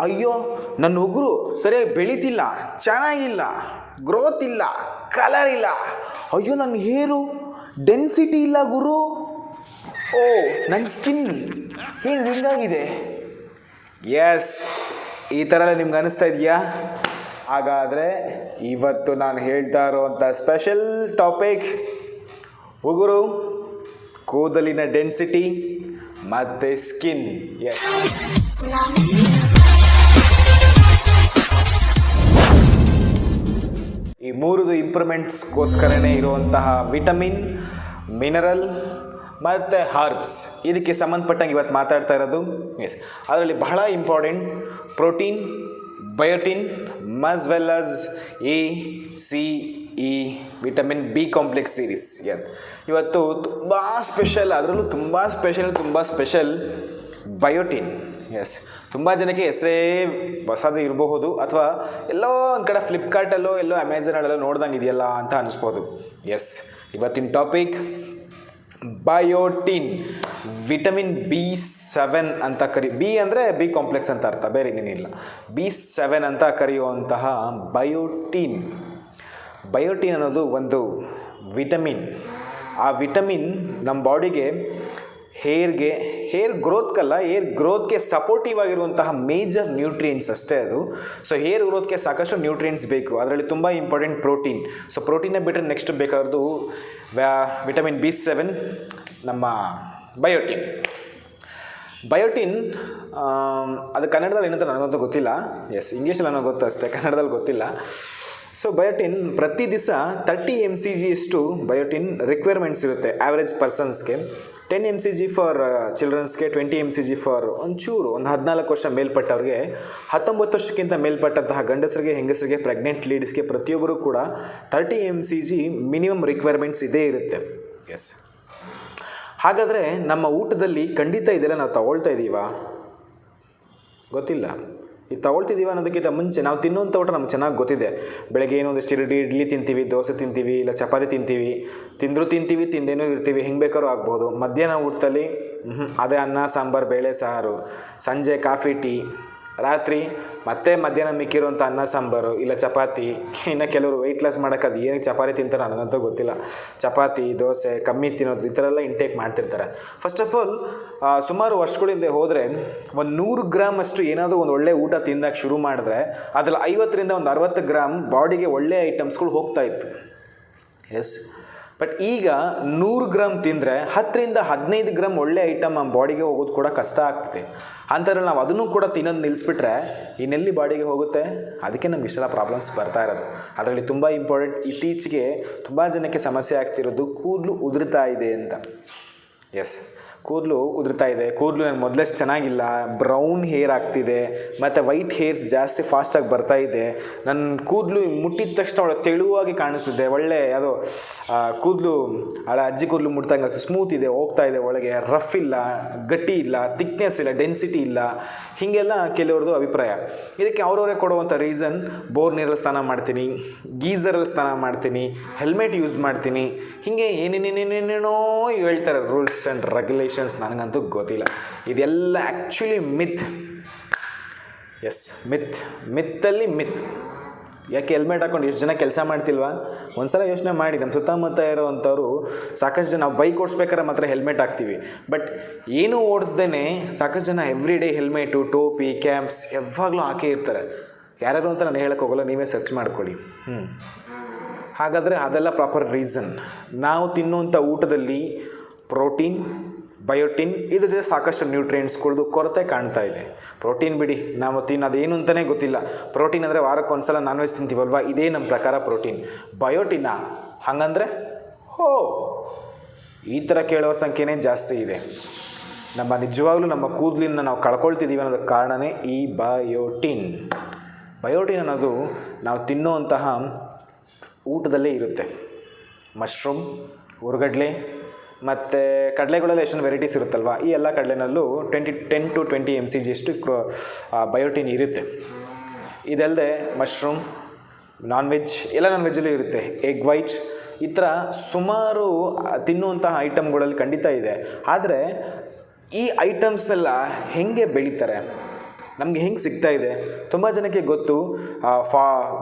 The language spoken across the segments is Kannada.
ಅಯ್ಯೋ ನನ್ನ ಉಗುರು ಸರಿಯಾಗಿ ಬೆಳೀತಿಲ್ಲ, ಚೆನ್ನಾಗಿಲ್ಲ, ಗ್ರೋತ್ ಇಲ್ಲ, ಕಲರ್ ಇಲ್ಲ, ಅಯ್ಯೋ ನನ್ನ ಹೇರು ಡೆನ್ಸಿಟಿ ಇಲ್ಲ ಗುರು, ಓ ನನ್ನ ಸ್ಕಿನ್ ಏನು ಹಿಂಗಾಗಿದೆ. ಎಸ್, ಈ ಥರ ನಿಮ್ಗೆ ಅನಿಸ್ತಾ ಇದೆಯಾ? ಹಾಗಾದರೆ ಇವತ್ತು ನಾನು ಹೇಳ್ತಾ ಇರೋವಂಥ ಸ್ಪೆಷಲ್ ಟಾಪಿಕ್ ಉಗುರು, ಕೂದಲಿನ ಡೆನ್ಸಿಟಿ ಮತ್ತು ಸ್ಕಿನ್. ಎಸ್, ಈ ಮೂರದು ಇಂಪ್ರೂವ್ಮೆಂಟ್ಸ್ಗೋಸ್ಕರನೇ ಇರುವಂತಹ ವಿಟಮಿನ್, ಮಿನರಲ್ ಮತ್ತು ಹರ್ಬ್ಸ್, ಇದಕ್ಕೆ ಸಂಬಂಧಪಟ್ಟಂಗೆ ಇವತ್ತು ಮಾತಾಡ್ತಾ ಇರೋದು. ಎಸ್, ಅದರಲ್ಲಿ ಬಹಳ important protein, biotin as well as A, C, E, vitamin B complex series. Yes, ಇವತ್ತು ತುಂಬ ಸ್ಪೆಷಲ್, ಅದರಲ್ಲೂ ತುಂಬ ಸ್ಪೆಷಲ್ ಬಯೋಟಿನ್. ಎಸ್, ತುಂಬ ಜನಕ್ಕೆ ಹೆಸರೇ ಹೊಸದು ಇರಬಹುದು, ಅಥವಾ ಎಲ್ಲೋ ಒಂದು ಕಡೆ ಫ್ಲಿಪ್ಕಾರ್ಟಲ್ಲೋ ಎಲ್ಲೋ ಅಮೆಝಾನಲ್ಲೆಲ್ಲೋ ನೋಡ್ದಂಗೆ ಇದೆಯಲ್ಲ ಅಂತ ಅನಿಸ್ಬೋದು. ಎಸ್, ಇವತ್ತಿನ ಟಾಪಿಕ್ ಬಯೋಟಿನ್, ವಿಟಮಿನ್ B7 ಅಂತ ಬಿ ಅಂದರೆ ಬಿ ಕಾಂಪ್ಲೆಕ್ಸ್ ಅಂತ ಅರ್ಥ, ಬೇರೆ ಏನೇನಿಲ್ಲ. B7 ಅಂತ ಕರೆಯುವಂತಹ ಬಯೋಟಿನ್. ಬಯೋಟಿನ್ ಅನ್ನೋದು ಒಂದು ವಿಟಮಿನ್. ಆ ವಿಟಮಿನ್ ನಮ್ಮ ಬಾಡಿಗೆ ಹೇರ್ ಗ್ರೋತ್ಗೆ ಸಪೋರ್ಟಿವ್ ಆಗಿರುವಂತಹ ಮೇಜರ್ ನ್ಯೂಟ್ರಿಯೆಂಟ್ಸ್ ಅಷ್ಟೇ ಅದು. ಸೊ ಹೇರ್ ಗ್ರೋತ್ಗೆ ಸಾಕಷ್ಟು ನ್ಯೂಟ್ರಿಯೆಂಟ್ಸ್ ಬೇಕು, ಅದರಲ್ಲಿ ತುಂಬ ಇಂಪಾರ್ಟೆಂಟ್ ಪ್ರೋಟೀನ್. ಸೊ ಪ್ರೋಟೀನೇ ಬಿಟ್ಟರೆ ನೆಕ್ಸ್ಟ್ ಬೇಕಾದ್ದು ವಿಟಮಿನ್ B7, ನಮ್ಮ ಬಯೋಟಿನ್. ಅದು ಕನ್ನಡದಲ್ಲಿ ಏನಂತ ನನಗಂತೂ ಗೊತ್ತಿಲ್ಲ. ಎಸ್, ಇಂಗ್ಲೀಷಲ್ಲಿ ನನಗೆ ಗೊತ್ತು ಅಷ್ಟೇ, ಕನ್ನಡದಲ್ಲಿ ಗೊತ್ತಿಲ್ಲ. ಸೊ ಬಯೋಟಿನ್ ಪ್ರತಿ ದಿವಸ 30 mcg ಅಷ್ಟು ಬಯೋಟಿನ್ ರಿಕ್ವೈರ್ಮೆಂಟ್ಸ್ ಇರುತ್ತೆ ಆ್ಯಾವ್ರೇಜ್ ಪರ್ಸನ್ಸ್ಗೆ. 10 mcg ಫಾರ್ ಚಿಲ್ಡ್ರನ್ಸ್ಗೆ, 20 mcg ಫಾರ್ ಒಂದು 14 ವರ್ಷ ಮೇಲ್ಪಟ್ಟವ್ರಿಗೆ, 19 ವರ್ಷಕ್ಕಿಂತ ಮೇಲ್ಪಟ್ಟಂತಹ ಗಂಡಸರಿಗೆ, ಹೆಂಗಸರಿಗೆ, ಪ್ರೆಗ್ನೆಂಟ್ ಲೇಡೀಸ್ಗೆ ಪ್ರತಿಯೊಬ್ಬರು ಕೂಡ 30 mcg ಮಿನಿಮಮ್ ರಿಕ್ವೈರ್ಮೆಂಟ್ಸ್ ಇದೇ ಇರುತ್ತೆ. ಎಸ್, ಹಾಗಾದರೆ ನಮ್ಮ ಊಟದಲ್ಲಿ ಖಂಡಿತ ಇದೆಲ್ಲ ನಾವು ತಗೊಳ್ತಾ ಇದ್ದೀವಾ? ಗೊತ್ತಿಲ್ಲ. ಇದು ತಗೊಳ್ತಿದ್ದೀವ ಅನ್ನೋದಕ್ಕಿಂತ ಮುಂಚೆ ನಾವು ತಿನ್ನುವಂಥ ಊಟ ನಮ್ಗೆ ಚೆನ್ನಾಗಿ ಗೊತ್ತಿದೆ. ಬೆಳಗ್ಗೆ ಏನೊಂದಿಷ್ಟು ಇಡ್ಲಿ ತಿಂತೀವಿ, ದೋಸೆ ತಿಂತೀವಿ, ಇಲ್ಲ ಚಪಾತಿ ತಿಂತೀವಿ, ತಿಂದೇನೂ ಇರ್ತೀವಿ, ಹೆಂಗೆ ಬೇಕಾದ್ರೂ ಆಗ್ಬೋದು. ಮಧ್ಯಾಹ್ನ ಊಟದಲ್ಲಿ ಅದೇ ಅನ್ನ ಸಾಂಬಾರು ಬೇಳೆ ಸಾರು, ಸಂಜೆ ಕಾಫಿ ಟೀ, ರಾತ್ರಿ ಮತ್ತೆ ಮಧ್ಯಾಹ್ನ ಮಿಕ್ಕಿರುವಂಥ ಅನ್ನ ಸಾಂಬಾರು ಇಲ್ಲ ಚಪಾತಿ. ಇನ್ನು ಕೆಲವರು ವೆಯ್ಟ್ ಲಾಸ್ ಮಾಡೋಕ್ಕೆ ಅದು ಏನಕ್ಕೆ ಚಪಾತಿ ತಿಂತಾರೆ ನನಗಂತೂ ಗೊತ್ತಿಲ್ಲ. ಚಪಾತಿ, ದೋಸೆ ಕಮ್ಮಿ ತಿನ್ನೋದು, ಈ ಥರ ಎಲ್ಲ ಇಂಟೇಕ್ ಮಾಡ್ತಿರ್ತಾರೆ. ಫಸ್ಟ್ ಆಫ್ ಆಲ್ ಸುಮಾರು ವರ್ಷಗಳಿಂದ ಹೋದರೆ ಒಂದು 100 ಗ್ರಾಮ್ ಅಷ್ಟು ಏನಾದರೂ ಒಂದು ಒಳ್ಳೆ ಊಟ ತಿಂದಾಗ ಶುರು ಮಾಡಿದ್ರೆ ಅದರಲ್ಲಿ 50ರಿಂದ ಒಂದು 60 ಗ್ರಾಮ್ ಬಾಡಿಗೆ ಒಳ್ಳೆ ಐಟಮ್ಸ್ಗಳು ಹೋಗ್ತಾ ಇತ್ತು. ಎಸ್, ಬಟ್ ಈಗ 100 ಗ್ರಾಮ್ ತಿಂದರೆ 10ರಿಂದ 15 ಗ್ರಾಮ್ ಒಳ್ಳೆ ಐಟಮ್ ನಮ್ಮ ಬಾಡಿಗೆ ಹೋಗೋದು ಕೂಡ ಕಷ್ಟ ಆಗ್ತದೆ. ಅಂಥದ್ರಲ್ಲಿ ನಾವು ಅದನ್ನು ಕೂಡ ತಿನ್ನೋದು ನಿಲ್ಲಿಸ್ಬಿಟ್ರೆ ಇನ್ನೆಲ್ಲಿ ಬಾಡಿಗೆ ಹೋಗುತ್ತೆ? ಅದಕ್ಕೆ ನಮ್ಗೆ ಇಷ್ಟೆಲ್ಲ ಪ್ರಾಬ್ಲಮ್ಸ್ ಬರ್ತಾ ಇರೋದು. ಅದರಲ್ಲಿ ತುಂಬ ಇಂಪಾರ್ಟೆಂಟ್, ಇತ್ತೀಚೆಗೆ ತುಂಬ ಜನಕ್ಕೆ ಸಮಸ್ಯೆ ಆಗ್ತಿರೋದು ಕೂದಲು ಉದುರ್ತಾ ಇದೆ ಅಂತ. ಎಸ್, ಕೂದಲು ಉದುರ್ತಾ ಇದೆ, ಕೂದಲು ನನಗೆ ಮೊದಲಷ್ಟು ಚೆನ್ನಾಗಿಲ್ಲ, ಬ್ರೌನ್ ಹೇರ್ ಆಗ್ತಿದೆ, ಮತ್ತು ವೈಟ್ ಹೇರ್ಸ್ ಜಾಸ್ತಿ ಫಾಸ್ಟಾಗಿ ಬರ್ತಾ ಇದೆ. ನನ್ನ ಕೂದಲು ಮುಟ್ಟಿದ ತಕ್ಷಣ ಒಳ್ಳೆ ತೆಳುವಾಗಿ ಕಾಣಿಸ್ತಿದೆ, ಒಳ್ಳೆ ಯಾವುದೋ ಕೂದಲು ಅಜ್ಜಿ ಕೂದಲು ಮುಟ್ದಂಗೆ ಆಗ್ತದೆ, ಸ್ಮೂತ್ ಇದೆ, ಹೋಗ್ತಾ ಇದೆ ಒಳಗೆ, ರಫ್ ಇಲ್ಲ, ಗಟ್ಟಿ ಇಲ್ಲ, ಥಿಕ್ನೆಸ್ ಇಲ್ಲ, ಡೆನ್ಸಿಟಿ ಇಲ್ಲ, ಹೀಗೆಲ್ಲ ಕೆಲವ್ರದ್ದು ಅಭಿಪ್ರಾಯ. ಇದಕ್ಕೆ ಅವರವರೇ ಕೊಡುವಂಥ ರೀಸನ್, ಬೋರ್ ನೀರಲ್ಲಿ ಸ್ನಾನ ಮಾಡ್ತೀನಿ, ಗೀಝರಲ್ಲಿ ಸ್ನಾನ ಮಾಡ್ತೀನಿ, ಹೆಲ್ಮೆಟ್ ಯೂಸ್ ಮಾಡ್ತೀನಿ, ಹೀಗೆ ಏನೇನೇನೇನೇನೋ ಹೇಳ್ತಾರೆ ರೂಲ್ಸ್ ಆ್ಯಂಡ್ ರೆಗ್ಯುಲೇಷನ್ಸ್. ನನಗಂತೂ ಗೊತ್ತಿಲ್ಲ. ಇದೆಲ್ಲ ಆ್ಯಕ್ಚುಲಿ ಮಿತ್. ಎಸ್, ಮಿತ್ತಲ್ಲಿ ಮಿತ್. ಯಾಕೆ ಹೆಲ್ಮೆಟ್ ಹಾಕೊಂಡು ಎಷ್ಟು ಜನ ಕೆಲಸ ಮಾಡ್ತಿಲ್ವಾ? ಒಂದ್ಸಲ ಯೋಚನೆ ಮಾಡಿ. ನಮ್ಮ ಸುತ್ತಮುತ್ತ ಇರೋವಂಥವ್ರು ಸಾಕಷ್ಟು ಜನ, ನಾವು ಬೈಕ್ ಓಡಿಸ್ಬೇಕಾದ್ರೆ ಮಾತ್ರ ಹೆಲ್ಮೆಟ್ ಹಾಕ್ತೀವಿ, ಬಟ್ ಏನೂ ಓಡಿಸ್ದೇ ಸಾಕಷ್ಟು ಜನ ಎವ್ರಿ ಡೇ ಹೆಲ್ಮೆಟು, ಟೋಪಿ, ಕ್ಯಾಪ್ಸ್ ಯಾವಾಗಲೂ ಹಾಕೇ ಇರ್ತಾರೆ. ಯಾರ್ಯಾರು ಅಂತ ನಾನು ಹೇಳೋಕ್ಕೆ ಹೋಗಲ್ಲ, ನೀವೇ ಸರ್ಚ್ ಮಾಡ್ಕೊಳ್ಳಿ. ಹಾಗಾದರೆ ಅದೆಲ್ಲ ಪ್ರಾಪರ್ ರೀಸನ್. ನಾವು ತಿನ್ನುವಂಥ ಊಟದಲ್ಲಿ ಪ್ರೋಟೀನ್, ಬಯೋಟಿನ್, ಇದ್ರ ಜೊತೆ ಸಾಕಷ್ಟು ನ್ಯೂಟ್ರಿಯೆಂಟ್ಸ್ಗಳದ್ದು ಕೊರತೆ ಕಾಣ್ತಾ ಇದೆ. ಪ್ರೋಟೀನ್ ಬಿಡಿ, ನಾವು ತಿನ್ನೋದೇನು ಅಂತಲೇ ಗೊತ್ತಿಲ್ಲ. ಪ್ರೋಟೀನ್ ಅಂದರೆ ವಾರಕ್ಕೆ ಒಂದು ಸಲ ನಾನ್ ವೆಜ್ ತಿಂತೀವಲ್ವ, ಇದೇ ನಮ್ಮ ಪ್ರಕಾರ ಪ್ರೋಟೀನ್. ಬಯೋಟಿನ್ನ ಹಾಗಂದರೆ ಈ ಥರ ಕೇಳೋರ ಸಂಖ್ಯೆನೇ ಜಾಸ್ತಿ ಇದೆ. ನಿಜವಾಗ್ಲೂ ನಮ್ಮ ಕೂದಲಿನ ನಾವು ಕಳ್ಕೊಳ್ತಿದ್ದೀವಿ ಅನ್ನೋದಕ್ಕೆ ಕಾರಣವೇ ಈ ಬಯೋಟಿನ್ ಅನ್ನೋದು ನಾವು ತಿನ್ನುವಂತಹ ಊಟದಲ್ಲೇ ಇರುತ್ತೆ. ಮಶ್ರೂಮ್, ಹುರ್ಗಡ್ಲೆ ಮತ್ತು ಕಡಲೆಗಳಲ್ಲಿ ಎಷ್ಟೊಂದು ವೆರೈಟೀಸ್ ಇರುತ್ತಲ್ವ, ಈ ಎಲ್ಲ ಕಡಲೆನಲ್ಲೂ 10 to 20 mcg ಅಷ್ಟು ಬಯೋಟಿನ್ ಇರುತ್ತೆ. ಇದಲ್ಲದೆ ಮಶ್ರೂಮ್, ನಾನ್ ವೆಜ್ಜಲ್ಲೂ ಇರುತ್ತೆ, ಎಗ್ ವೈಟ್, ಈ ಥರ ಸುಮಾರು ತಿನ್ನುವಂತಹ ಐಟಮ್ಗಳಲ್ಲಿ ಖಂಡಿತ ಇದೆ. ಆದರೆ ಈ ಐಟಮ್ಸ್ನೆಲ್ಲ ಹೆಂಗೆ ಬೆಳೀತಾರೆ? ನಮಗೆ ಹೆಂಗೆ ಸಿಗ್ತಾ ಇದೆ? ತುಂಬ ಜನಕ್ಕೆ ಗೊತ್ತು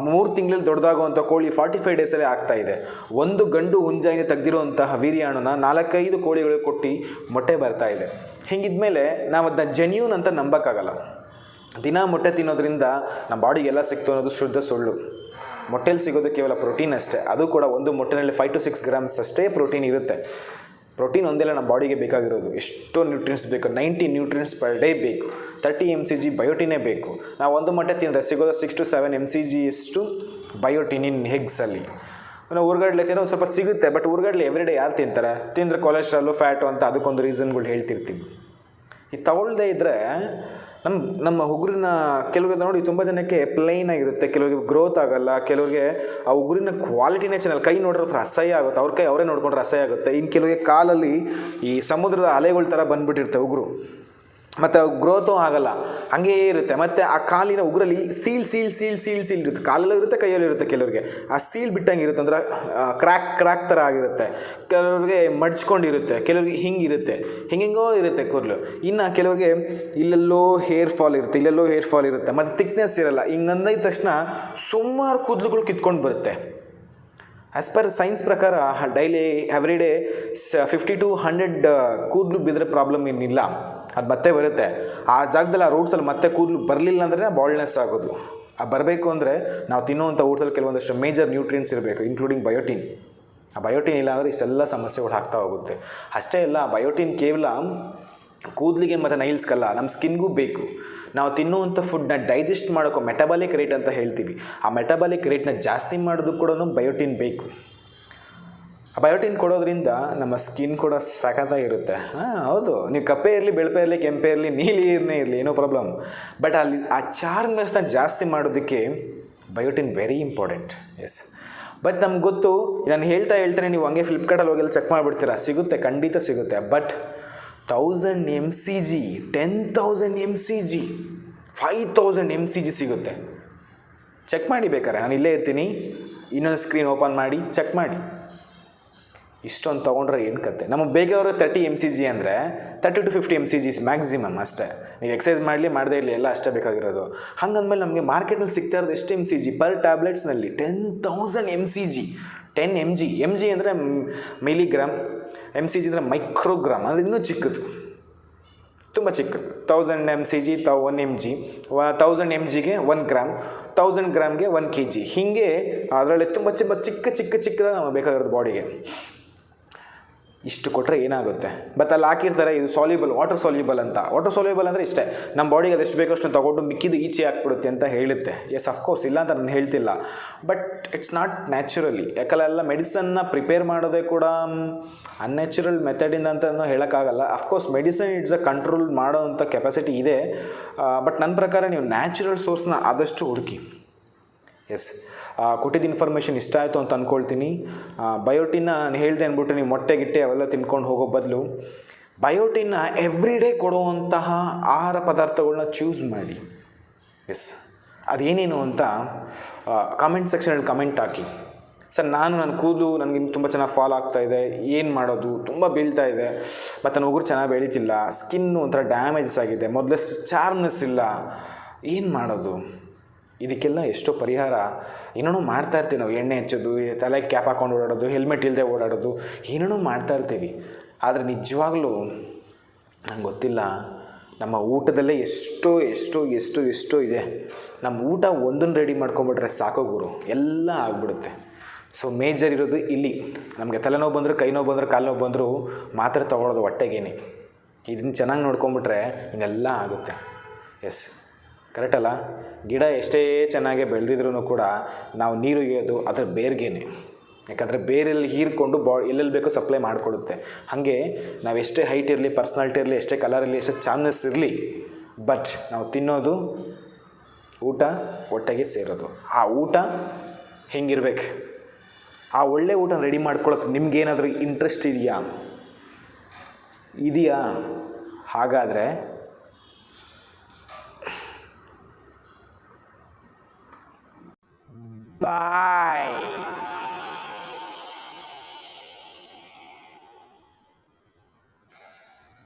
3 ತಿಂಗಳಲ್ಲಿ ದೊಡ್ಡದಾಗುವಂಥ ಕೋಳಿ 45 ಡೇಸಲ್ಲೇ ಆಗ್ತಾ ಇದೆ. ಒಂದು ಗಂಡು ಹುಂಜಾಯಿನ ತೆಗೆದಿರುವಂತಹ ವೀರ್ಯಾಣುನ 4-5 ಕೋಳಿಗಳಿಗೆ ಕೊಟ್ಟು ಮೊಟ್ಟೆ ಬರ್ತಾ ಇದೆ. ಹಿಂಗಿದ್ಮೇಲೆ ನಾವು ಅದನ್ನ ಜೆನ್ಯೂನ್ ಅಂತ ನಂಬೋಕ್ಕಾಗಲ್ಲ. ದಿನ ಮೊಟ್ಟೆ ತಿನ್ನೋದ್ರಿಂದ ನಮ್ಮ ಬಾಡಿಗೆಲ್ಲ ಸಿಕ್ತು ಅನ್ನೋದು ಶುದ್ಧ ಸುಳ್ಳು. ಮೊಟ್ಟೆಲಿ ಸಿಗೋದು ಕೇವಲ ಪ್ರೋಟೀನ್ ಅಷ್ಟೇ, ಅದು ಕೂಡ ಒಂದು ಮೊಟ್ಟೆನಲ್ಲಿ 5 to 6 ಗ್ರಾಮ್ಸ್ ಅಷ್ಟೇ ಪ್ರೋಟೀನ್ ಇರುತ್ತೆ. ಪ್ರೋಟೀನ್ ಒಂದೆಲ್ಲ ನಮ್ಮ ಬಾಡಿಗೆ ಬೇಕಾಗಿರೋದು. ಎಷ್ಟೋ ನ್ಯೂಟ್ರಿಯೆಂಟ್ಸ್ ಬೇಕು, 90 ನ್ಯೂಟ್ರಿಯೆಂಟ್ಸ್ ಪರ್ ಡೇ ಬೇಕು, 30 mcg ಬಯೋಟಿನೇ ಬೇಕು. ನಾವು ಒಂದು ಮೊಟ್ಟೆ ತಿಂದರೆ ಸಿಗೋದು 6 to 7 mcg ಅಷ್ಟು ಬಯೋಟಿನ್ ಇನ್ ಎಗ್ಸಲ್ಲಿ. ನಾವು ಉರ್ಗಡ್ಲೆ ತಿನ್ನೋ ಒಂದು ಸ್ವಲ್ಪ ಸಿಗುತ್ತೆ, ಬಟ್ ಉರ್ಗಡ್ಲೆ ಎವ್ರಿಡೇ ಯಾರು ತಿಂತಾರೆ? ತಿಂದರೆ ಕೊಲೆಸ್ಟ್ರಾಲು ಫ್ಯಾಟು ಅಂತ ಅದಕ್ಕೊಂದು ರೀಸನ್ಗಳು ಹೇಳ್ತಿರ್ತೀವಿ. ಇದು ತಗೊಳ್ಳದೇ ಇದ್ದರೆ ನಮ್ಮ ಉಗುರಿನ ಕೆಲವ್ರಿಗೆ ನೋಡಿ ತುಂಬ ಜನಕ್ಕೆ ಪ್ಲೈನ್ ಆಗಿರುತ್ತೆ, ಕೆಲವರಿಗೆ ಗ್ರೋತ್ ಆಗೋಲ್ಲ, ಕೆಲವರಿಗೆ ಆ ಉಗುರಿನ ಕ್ವಾಲಿಟಿನೇ ಚೆನ್ನಾಗಿ, ಕೈ ನೋಡಿರೋ ಹತ್ರ ಅಸಹ್ಯ ಆಗುತ್ತೆ, ಅವ್ರ ಕೈ ಅವರೇ ನೋಡ್ಕೊಂಡ್ರೆ ಅಸಹ್ಯ ಆಗುತ್ತೆ. ಇನ್ನು ಕೆಲವರಿಗೆ ಕಾಲಲ್ಲಿ ಈ ಸಮುದ್ರದ ಅಲೆಗಳ ಥರ ಬಂದುಬಿಟ್ಟಿರುತ್ತೆ ಉಗುರು, ಮತ್ತು ಗ್ರೋತು ಆಗಲ್ಲ, ಹಾಗೇ ಇರುತ್ತೆ. ಮತ್ತು ಆ ಕಾಲಿನ ಉಗುರಲ್ಲಿ ಸೀಲ್ ಇರುತ್ತೆ, ಕಾಲಲ್ಲೂ ಇರುತ್ತೆ, ಕೈಯಲ್ಲೂ ಇರುತ್ತೆ. ಕೆಲವರಿಗೆ ಆ ಸೀಲ್ ಬಿಟ್ಟಂಗೆ ಇರುತ್ತೆ, ಅಂದ್ರೆ ಕ್ರ್ಯಾಕ್ ಥರ ಆಗಿರುತ್ತೆ. ಕೆಲವ್ರಿಗೆ ಮಡ್ಚ್ಕೊಂಡಿರುತ್ತೆ, ಕೆಲವ್ರಿಗೆ ಹಿಂಗಿರುತ್ತೆ, ಹಿಂಗೆಂಗೋ ಇರುತ್ತೆ ಕೂದಲು. ಇನ್ನು ಕೆಲವ್ರಿಗೆ ಇಲ್ಲೆಲ್ಲೋ ಹೇರ್ ಫಾಲ್ ಇರುತ್ತೆ, ಮತ್ತು ಥಿಕ್ನೆಸ್ ಇರಲ್ಲ. ಹಿಂಗಂದಿದ ತಕ್ಷಣ ಸುಮಾರು ಕೂದಲುಗಳು ಕಿತ್ಕೊಂಡು ಬರುತ್ತೆ. ಆ್ಯಸ್ ಪರ್ ಸೈನ್ಸ್ ಪ್ರಕಾರ ಡೈಲಿ ಎವ್ರಿ ಡೇ 50 to 100 ಕೂದಲು ಬಿದ್ದರೆ ಪ್ರಾಬ್ಲಮ್ ಏನಿಲ್ಲ, ಅದು ಮತ್ತೆ ಬರುತ್ತೆ. ಆ ಜಾಗದಲ್ಲಿ ಆ ರೂಟ್ಸಲ್ಲಿ ಮತ್ತೆ ಕೂದಲು ಬರಲಿಲ್ಲ ಅಂದರೆ ಬಾಲ್ಡ್ನೆಸ್ ಆಗೋದು. ಆ ಬರಬೇಕು ಅಂದರೆ ನಾವು ತಿನ್ನುವಂಥ ಊಟದಲ್ಲಿ ಕೆಲವೊಂದಷ್ಟು ಮೇಜರ್ ನ್ಯೂಟ್ರಿಯೆಂಟ್ಸ್ ಇರಬೇಕು, ಇನ್ಕ್ಲೂಡಿಂಗ್ ಬಯೋಟಿನ್. ಆ ಬಯೋಟಿನ್ ಇಲ್ಲ ಅಂದರೆ ಇಷ್ಟೆಲ್ಲ ಸಮಸ್ಯೆಗಳು ಆಗ್ತಾ ಹೋಗುತ್ತೆ. ಅಷ್ಟೇ ಅಲ್ಲ, ಬಯೋಟಿನ್ ಕೇವಲ ಕೂದಲಿಗೆ ಮತ್ತು ನೈಲ್ಸ್ಗಲ್ಲ, ನಮ್ಮ ಸ್ಕಿನ್ಗೂ ಬೇಕು. ನಾವು ತಿನ್ನುವಂಥ ಫುಡ್ನ ಡೈಜೆಸ್ಟ್ ಮಾಡೋಕ್ಕೂ ಮೆಟಬಾಲಿಕ್ ರೇಟ್ ಅಂತ ಹೇಳ್ತೀವಿ. ಆ ಮೆಟಬಾಲಿಕ್ ರೇಟ್ನ ಜಾಸ್ತಿ ಮಾಡೋದಕ್ಕೆ ಕೂಡ ಬಯೋಟಿನ್ ಬೇಕು. ಆ ಬಯೋಟಿನ್ ಕೊಡೋದ್ರಿಂದ ನಮ್ಮ ಸ್ಕಿನ್ ಕೂಡ ಸಖತ್ತಾಗಿರುತ್ತೆ. ಹೌದು, ನೀವು ಕಪ್ಪೆ ಇರಲಿ, ಬೆಳಪೆ ಇರಲಿ, ಕೆಂಪೆ ಇರಲಿ, ನೀಲಿ ಇರಲಿ, ಏನೋ ಪ್ರಾಬ್ಲಮ್. ಬಟ್ ಅಲ್ಲಿ ಆ ಚಾರ್ಮ್ನೆಸ್ನ ಜಾಸ್ತಿ ಮಾಡೋದಕ್ಕೆ biotin very important. Yes, but ನಮ್ಗೆ ಗೊತ್ತು, ನಾನು ಹೇಳ್ತಾನೆ ನೀವು ಹಂಗೆ ಫ್ಲಿಪ್ಕಾರ್ಟಲ್ಲಿ ಹೋಗೆಲ್ಲ ಚೆಕ್ ಮಾಡಿಬಿಡ್ತೀರಾ, ಸಿಗುತ್ತೆ, ಖಂಡಿತ ಸಿಗುತ್ತೆ. ಬಟ್ 1000 mcg, 10,000 mcg, 5,000 mcg ಸಿಗುತ್ತೆ. ಚೆಕ್ ಮಾಡಿ ಬೇಕಾರೆ, ನಾನು ಇಲ್ಲೇ ಇರ್ತೀನಿ, ಇನ್ನೊಂದು ಸ್ಕ್ರೀನ್ ಓಪನ್ ಮಾಡಿ ಚೆಕ್ ಮಾಡಿ. ಇಷ್ಟೊಂದು ತೊಗೊಂಡ್ರೆ ಏನು ಕತೆ? ನಮಗೆ ಬೇಕಾದ್ರೆ 30 mcg ಅಂದರೆ 30 to 50 mcg ಮ್ಯಾಕ್ಸಿಮಮ್ ಅಷ್ಟೇ. ನೀವು ಎಕ್ಸಸೈಸ್ ಮಾಡದೇ ಇರಲಿ, ಎಲ್ಲ ಅಷ್ಟೇ ಬೇಕಾಗಿರೋದು. ಹಂಗಂದಮೇಲೆ ನಮಗೆ ಮಾರ್ಕೆಟಲ್ಲಿ ಸಿಗ್ತಾ ಇರೋದು ಎಷ್ಟು mcg ಪರ್ ಟ್ಯಾಬ್ಲೆಟ್ಸ್ನಲ್ಲಿ? 10,000 mcg. 10 mg ಅಂದರೆ ಮಿಲಿಗ್ರಾಮ್, mcg ಅಂದರೆ ಮೈಕ್ರೋಗ್ರಾಮ್, ಅಂದರೆ ಇನ್ನೂ ಚಿಕ್ಕದು, ತುಂಬ ಚಿಕ್ಕದು. 1000 mcg 1 mg, 1000 mgಗೆ 1 ಗ್ರಾಮ್, 1000 ಗ್ರಾಮ್ಗೆ 1 kg. ಹೀಗೆ ಅದರಲ್ಲಿ ತುಂಬ ಚಿಕ್ಕದಾಗಿ ನಮಗೆ ಬೇಕಾಗಿರೋದು ಬಾಡಿಗೆ. ಇಷ್ಟು ಕೊಟ್ಟರೆ ಏನಾಗುತ್ತೆ? ಬಟ್ ಅಲ್ಲಿ ಹಾಕಿರ್ತಾರೆ ಇದು ವಾಟರ್ ಸಾಲ್ಯುಬಲ್ ಅಂತ. ವಾಟರ್ ಸಾಲ್ಯುಬಲ್ ಅಂದರೆ ಇಷ್ಟೇ, ನಮ್ಮ ಬಾಡಿಗೆ ಅದೆಷ್ಟು ಬೇಕೋ ಅಷ್ಟು ತಗೊಂಡು ಮಿಕ್ಕಿದ್ದು ಈಚೆ ಹಾಕ್ಬಿಡುತ್ತೆ ಅಂತ ಹೇಳುತ್ತೆ. ಎಸ್, ಅಫ್ಕೋರ್ಸ್, ಇಲ್ಲ ಅಂತ ನಾನು ಹೇಳ್ತಿಲ್ಲ, ಬಟ್ ಇಟ್ಸ್ ನಾಟ್ ನ್ಯಾಚುರಲಿ. ಯಾಕಂದರೆ ಎಲ್ಲ ಮೆಡಿಸನ್ನ ಪ್ರಿಪೇರ್ ಮಾಡೋದೇ ಕೂಡ ಅನ್ಯಾಚುರಲ್ ಮೆಥಡಿಂದ ಅಂತಲೂ ಹೇಳೋಕ್ಕಾಗಲ್ಲ. Of course medicine it's a control ಮಾಡೋವಂಥ ಕೆಪಾಸಿಟಿ ಇದೆ, ಬಟ್ ನನ್ನ ಪ್ರಕಾರ ನೀವು ನ್ಯಾಚುರಲ್ ಸೋರ್ಸ್ನ ಆದಷ್ಟು ಹುಡುಕಿ. ಎಸ್, ಕೊಟ್ಟಿದ್ದ ಇನ್ಫಾರ್ಮೇಷನ್ ಇಷ್ಟ ಆಯಿತು ಅಂತ ಅಂದ್ಕೊಳ್ತೀನಿ. ಬಯೋಟಿನ್ನ ನಾನು ಹೇಳಿದೆ ಅಂದ್ಬಿಟ್ಟು ನೀವು ಮೊಟ್ಟೆ ಅವೆಲ್ಲ ತಿನ್ಕೊಂಡು ಹೋಗೋ ಬದಲು ಬಯೋಟಿನ್ನ ಎವ್ರಿ ಡೇ ಕೊಡುವಂತಹ ಆಹಾರ ಪದಾರ್ಥಗಳನ್ನ ಚೂಸ್ ಮಾಡಿ. ಎಸ್, ಅದೇನೇನು ಅಂತ ಕಾಮೆಂಟ್ ಸೆಕ್ಷನಲ್ಲಿ ಕಮೆಂಟ್ ಹಾಕಿ. ಸರ್, ನನ್ನ ಕೂದಲು ನನಗೆ ತುಂಬ ಚೆನ್ನಾಗಿ ಫಾಲ್ ಆಗ್ತಾಯಿದೆ, ಏನು ಮಾಡೋದು? ತುಂಬ ಬೀಳ್ತಾ ಇದೆ, ಮತ್ತು ನನ್ನ ಉಗುರು ಚೆನ್ನಾಗಿ ಬೆಳೀತಿಲ್ಲ, ಸ್ಕಿನ್ನು ಒಂಥರ ಡ್ಯಾಮೇಜಸ್ ಆಗಿದೆ, ಮೊದಲಷ್ಟು ಚಾರ್ಮ್ನೆಸ್ ಇಲ್ಲ, ಏನು ಮಾಡೋದು? ಇದಕ್ಕೆಲ್ಲ ಎಷ್ಟೋ ಪರಿಹಾರ ಏನೇನೋ ಮಾಡ್ತಾಯಿರ್ತೀವಿ ನಾವು. ಎಣ್ಣೆ ಹಚ್ಚೋದು, ತಲೆಗೆ ಕ್ಯಾಪ್ ಹಾಕೊಂಡು ಓಡಾಡೋದು, ಹೆಲ್ಮೆಟ್ ಇಲ್ಲದೆ ಓಡಾಡೋದು, ಏನೇನೋ ಮಾಡ್ತಾಯಿರ್ತೀವಿ. ಆದರೆ ನಿಜವಾಗ್ಲೂ ನಂಗೆ ಗೊತ್ತಿಲ್ಲ, ನಮ್ಮ ಊಟದಲ್ಲೇ ಎಷ್ಟೋ ಇದೆ. ನಮ್ಮ ಊಟ ಒಂದನ್ನು ರೆಡಿ ಮಾಡ್ಕೊಂಬಿಟ್ರೆ ಸಾಕೋ ಗುರು, ಎಲ್ಲ ಆಗಿಬಿಡುತ್ತೆ. ಸೊ ಮೇಜರ್ ಇರೋದು ಇಲ್ಲಿ. ನಮಗೆ ತಲೆನೋವು ಬಂದರೂ, ಕೈ ನೋವು ಬಂದರೂ, ಕಾಲು ನೋವು ಬಂದರೂ ಮಾತ್ರೆ ತೊಗೊಳೋದು ಹೊಟ್ಟೆಗೇನೆ. ಇದನ್ನು ಚೆನ್ನಾಗಿ ನೋಡ್ಕೊಂಬಿಟ್ರೆ ಹಿಂಗೆಲ್ಲ ಆಗುತ್ತೆ. ಎಸ್, ಕರೆಕ್ಟ್ ಅಲ್ಲ? ಗಿಡ ಎಷ್ಟೇ ಚೆನ್ನಾಗಿ ಬೆಳೆದಿದ್ರೂ ಕೂಡ ನಾವು ನೀರು ಇಯೋದು ಅದರ ಬೇರ್ಗೇನೆ. ಯಾಕಂದರೆ ಬೇರೆಲ್ಲಿ ಹೀರ್ಕೊಂಡು ಎಲ್ಲೆಲ್ಲಿ ಬೇಕೋ ಸಪ್ಲೈ ಮಾಡಿಕೊಡುತ್ತೆ. ಹಾಗೆ ನಾವು ಎಷ್ಟೇ ಹೈಟ್ ಇರಲಿ, ಪರ್ಸ್ನಾಲಿಟಿ ಇರಲಿ, ಎಷ್ಟೇ ಕಲರ್ ಇರಲಿ, ಎಷ್ಟೇ ಚಾಮ್ನೆಸ್ ಇರಲಿ, ಬಟ್ ನಾವು ತಿನ್ನೋದು ಊಟ ಹೊಟ್ಟೆಗೆ ಸೇರೋದು. ಆ ಊಟ ಹೆಂಗಿರ್ಬೇಕು? ಆ ಒಳ್ಳೆ ಊಟ ರೆಡಿ ಮಾಡ್ಕೊಳ್ಳೋಕೆ ನಿಮ್ಗೇನಾದರೂ ಇಂಟ್ರೆಸ್ಟ್ ಇದೆಯಾ? ಹಾಗಾದರೆ ಬಾಯ್.